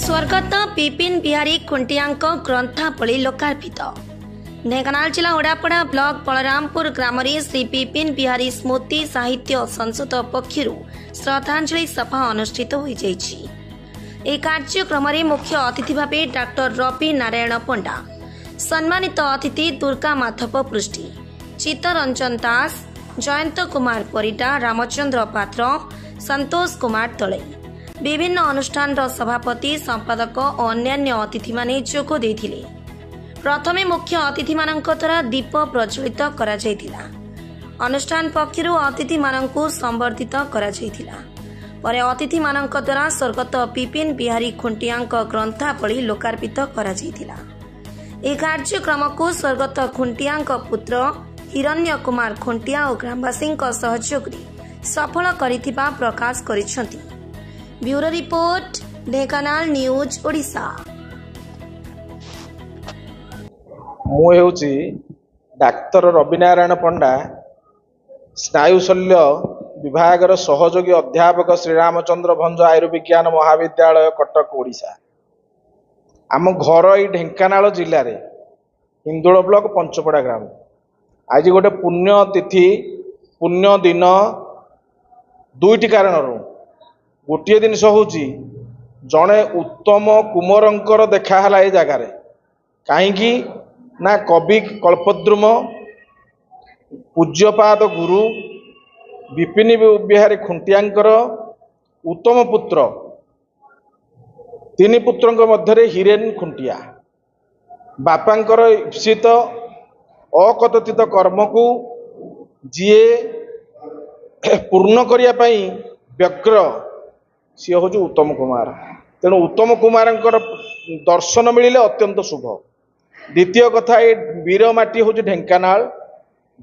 स्वर्गत विपिन बिहारी खुंटियांक ग्रंथावली लोकार्पित। ढेंकानाल जिला ओडापड़ा ब्लॉक बलरामपुर ग्राम श्री विपिन बिहारी स्मृति साहित्य संसद पक्षर श्रद्धांजलि सभा अनुष्ठित हो कार्यक्रम में मुख्य अतिथि भाव डॉक्टर रवि नारायण पंडा, सम्मानित अतिथि दुर्गा माधव पृष्टि, चित्तरंजन दास, जयंत कुमार परिडा, रामचंद्र पात्र, संतोष कुमार तले, विभिन्न अनुष्ठान सभापति संपादक और अन्य अतिथि माने जोग देथिले। प्रथमे मुख्य अतिथि मानक द्वारा दीप प्रज्वलित करा जायतिला। अनुष्ठान पक्षरु अतिथि मानकु संबर्धित करा जायतिला। परे अतिथि मानक द्वारा स्वर्गत विपिन बिहारी खुंटियांक ग्रंथावली लोकार्पित करा जायतिला। ए कार्यक्रम को स्वर्गत खुंटियांक पुत्र हिरण्य कुमार खुंटिया और ग्रामवासी सहयोग सफल करिथिबा प्रकाश करिसेंति। Bureau report, Dhenkanal news Odisha. मुझे डाक्तर रवि नारायण पंडा, स्नायुशल्य विभाग सहयोगी अध्यापक श्रीरामचंद्र भंज आयुर्विज्ञान महाविद्यालय कटक ओडिशा। आम घर ये ढेंकानाल जिले में हिंदोल ब्लॉक पंचपड़ा ग्राम। आज गोटे पुण्य तिथि पुण्य दिन दुईटी कारण। गोटे जिनस हूँ जड़े उत्तम कुमरंकर देखाला ये जगार कहीं ना कवि कल्पद्रुम पूज्यपाद गुरु विपिन बिहारी खुंटियांकर उत्तम पुत्र तीन पुत्र मध्य हिरेन खुंटिया बापांकर ईप्सित अकथित कर्म को जीए पूर्ण करने व्यग्र सी हूँ उत्तम कुमार। तेणु उत्तम कुमार दर्शन मिले अत्यंत शुभ। द्वितीय कथा ये वीरमाटी हूँ ढेंकानाल।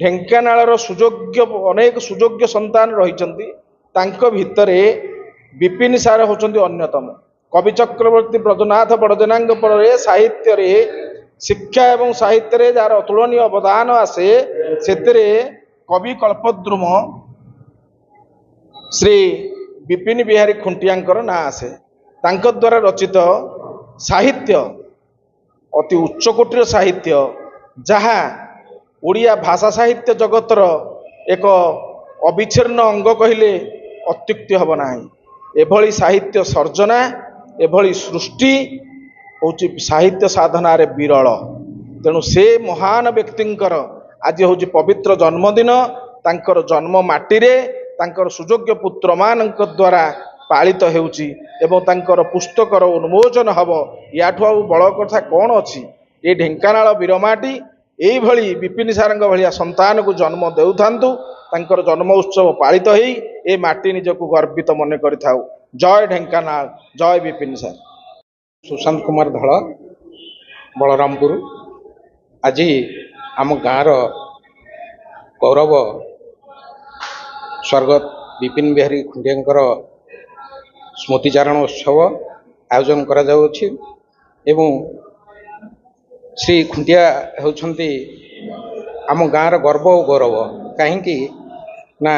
ढेंकानाल सुयोग्य अनेक सुयोग्य संतान रही भितर विपिन सार होचंदी अन्यतम। कवि चक्रवर्ती ब्रजनाथ बड़जेनांग पर साहित्य रे शिक्षा एवं साहित्य रे जार अतुलनीय अवदान आसे से कवि कल्पद्रुम श्री विपिन बिहारी खुंटियांकर ना आसे। तांक द्वारा रचित साहित्य अति उच्चकोटीर साहित्य जहाँ ओडिया भाषा साहित्य जगतर एक अविच्छिन्न अंग कहले अत्युक्ति हब नाही। एभली साहित्य सर्जना एभली सृष्टि होची साहित्य साधना रे विरल। तेणु से महान व्यक्तिंकर आज होची पवित्र जन्मदिन। तांकर जन्म माटी रे तांकर सुयोग्य पुत्र मानक द्वारा पालित हेउची एवं तांकर पुस्तकर उन्मोचन हब। याठू आउ बड़ कथा कौन अच्छी। ये ढेंकानाल वीरमाटी यही भली विपिन सारंग भलिया संतान को जन्म देउथांतु। तांकर जन्म उत्सव पालित होई ए माटी निजको गर्वित मन करिथाउ। जय ढेंकानाल, जय विपिन सार। सुशांत कुमार धळ, बलरामपुर। आज आम गाँव गौरव स्वर्गत विपिन बिहारी खुंटियांकर स्मृतिचारण उत्सव आयोजन करा जाउछि एवं श्री खुंटिया होउछंती आम गाँव गर्व और गौरव। कहीं ना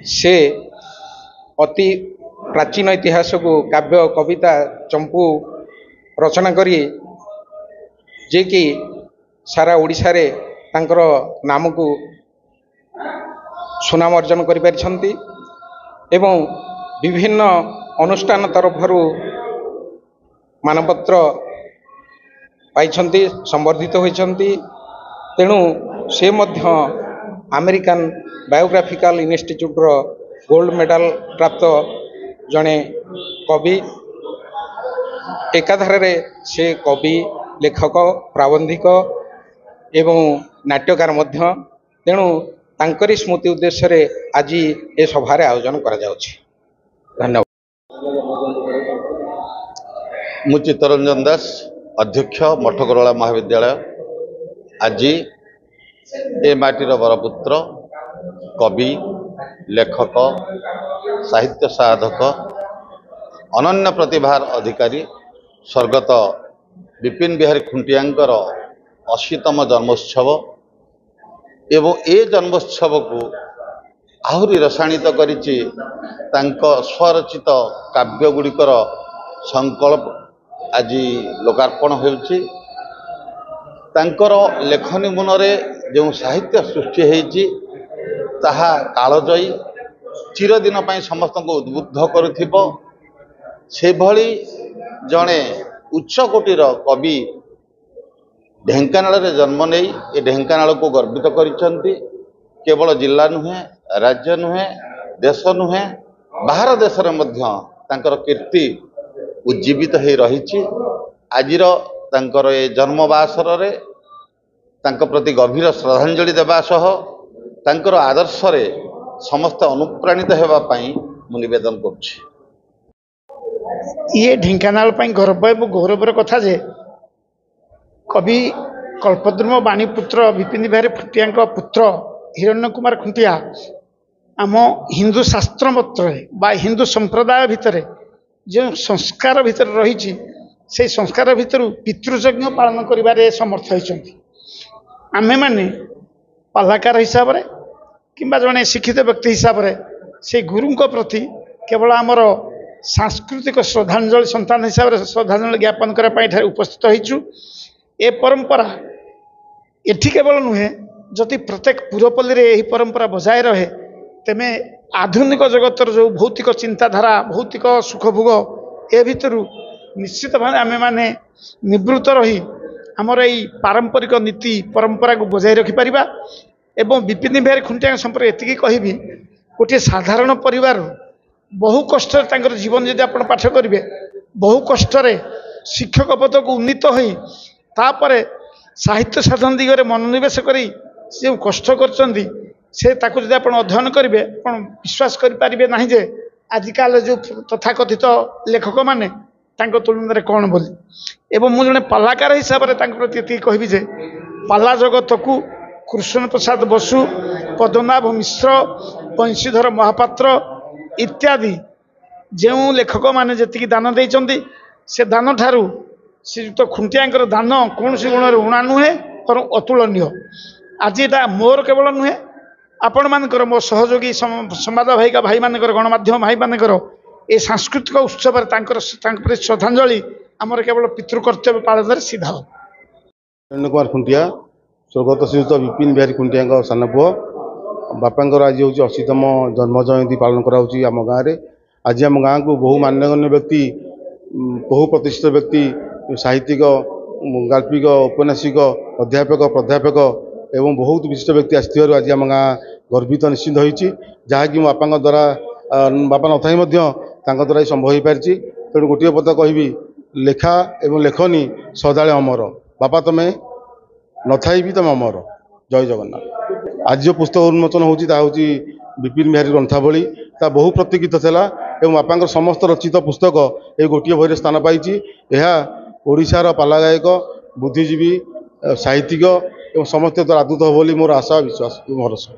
से अति प्राचीन इतिहास को काव्य कविता चंपू रचना करी जे कि सारा ओडिशा रे तांकर नाम को सुनाम अर्जन करि परिछंती एवं विभिन्न अनुष्ठान तरफरु मानपत्र पाइछंती, संवर्धित होइछंती। तेणु से मध्य अमेरिकन बायोग्राफिकल इंस्टीट्यूट रो गोल्ड मेडल प्राप्त जड़े कवि। एकाधार रे से कवि, लेखक, प्राबंधिक एवं नाट्यकार मध्य। तेणु तांकरी स्मृति उद्देश्य रे आज ए सभारे आयोजन करा जाउछि। धन्यवाद। मु चित्तरंजन दास, अध्यक्ष मठकरला महाविद्यालय। आज ए माटीर बरपुत्र कवि, लेखक, साहित्य साधक, अनन्य प्रतिभार अधिकारी स्वर्गत विपिन बिहारी खुंटियांकर 80तम जन्मोत्सव एवं ए जन्मोत्सव को आहरी रसायनित करिछि तांको स्वरचित काव्य गुड़िकर संकल्प आज लोकार्पण होउछि। तांकर लेखनी मुनरे जो साहित्य सृष्टि होइछि ताहा कालजयी चिरदिन ପାଇଁ ସମସ୍ତଙ୍କୁ ଉଦ୍ବୁଦ୍ଧ କରୁଥିବ। ସେଭଳି ଜଣେ ଉଚ୍ଚ କୋଟିର କବି ଢେଙ୍କାନାଳରେ ଜନ୍ମ ନେଇ ଏ ଢେଙ୍କାନାଳକୁ ଗର୍ବିତ କରିଛନ୍ତି। କେବଳ ଜିଲ୍ଲା ନୁହେଁ, ରାଜ୍ୟ ନୁହେଁ, ଦେଶ ନୁହେଁ, ବାହାର ଦେଶରେ ମଧ୍ୟ ତାଙ୍କର କୀର୍ତ୍ତି ଉଜ୍ଜୀବିତ ହୋଇ ରହିଛି। ଆଜିର ତାଙ୍କର ଏ ଜନ୍ମବାସରରେ ତାଙ୍କ ପ୍ରତି ଗଭୀର ଶ୍ରଦ୍ଧାଞ୍ଜଳି ଦେବା ସହ ତାଙ୍କର ଆଦର୍ଶରେ ସମସ୍ତେ ଅନୁପ୍ରାଣିତ ହେବା ପାଇଁ ମୁଁ ନିବେଦନ କରୁଛି। ये ढेंकानाल गर्व और गौरवर कथा जे कवि कल्पद्रुम बाणीपुत्र विपिन बिहारी खुंटिया पुत्र हिरण्य कुमार खुंटिया आम हिंदू शास्त्र मत हिंदू संप्रदाय भितर जो संस्कार भितर रही से संस्कार भितर पितृयज्ञ पालन करिबारे समर्थ होइछन्ति। आमे माने पालाकार हिसाब रे किंबा जने शिक्षित व्यक्ति हिसाब रे से गुरुंक प्रति केवल आमर सांस्कृतिक श्रद्धांजलि संतान हिसाब से श्रद्धांजलि ज्ञापन करने उपस्थित होइछु। ए परंपरा एठी केवल नुहे जदि प्रत्येक पुरपल्ली रे यही परंपरा बजाय रहे तेमे आधुनिक जगतर जो भौतिक चिंताधारा भौतिक सुखभोग ए भितर निश्चित भाव आमे माने निवृत्त रही आमर यही पारंपरिक नीति परंपरा को बजाय रखिपारिबा। एवं विपिन बिहारी खुंटिया संपर्क एतिकी कहबी गोटे साधारण परिवार बहु कष्ट जीवन जदि आप पाठ करेंगे बहु कष्ट शिक्षक पद को उन्नीत हो तापर साहित्य साधन दिगरे मनोनिवेश करी से कष्ट करछन्ती से ताकु जदि आप अध्ययन करेंगे आप विश्वास करें ना जे आजिकाल जो तथाकथित लेखक माने तांको तुलन में कौन बोली। एवं मुझे जड़े पालाकार हिसाब से प्रति कहबी जे पाला जगत को कृष्ण प्रसाद बसु पद्मनाभ मिश्र बंशीधर महापात्र इत्यादि जो लेखक माने जी दान देइचंदी से दान ठारू श्रीयुक्त खुंटिया दान कौन सी गुण ऋणा नुहे और अतुलनीय। आज यहाँ मोर केवल नुहे आपण मानकर मो सहयोगी संवाद भाईका भाई मानकर गणमाध्यम भाई मानकर ए सांस्कृतिक उत्सव श्रद्धांजलि आमर केवल पितृकर्तव्य पालन सीधा। हिरण्य कुमार खुंटिया स्वर्गत श्रीयुक्त विपिन बिहारी खुंटिया सान पुओ बापांकर आज हूँ 80तम जन्म जयंती पालन कराऊँच आम गाँव में। आज आम गाँव को बहु मान्यगण्य व्यक्ति बहु प्रतिष्ठित व्यक्ति साहित्यिक गाल्पिक औपन्यासिक अध्यापक प्राध्यापक एवं बहुत विशिष्ट व्यक्ति आसथिबारु आज आम गाँ गर्वित निश्चित होइछि। जहाँकि मो बापा द्वारा बापा न थाई द्वारा संभव हो पारि। तेणु गोटे पद कहबी लेखा एवं लेखनी सदाले अमर बापा तमें न थाई भी तुम अमर। जय जगन्नाथ। आज जो पुस्तक उन्मोचन होची विपिन बिहारी ग्रंथावली ता बहु प्रतीक्षित था एवं बापा समस्त रचित पुस्तक ये गोटे बही स्थान पाई। यह ओडिशार पाला गायक बुद्धिजीवी साहित्यिक एवं समस्त द्वारा आदृत हो बोली मोर आशा विश्वास भरोसा।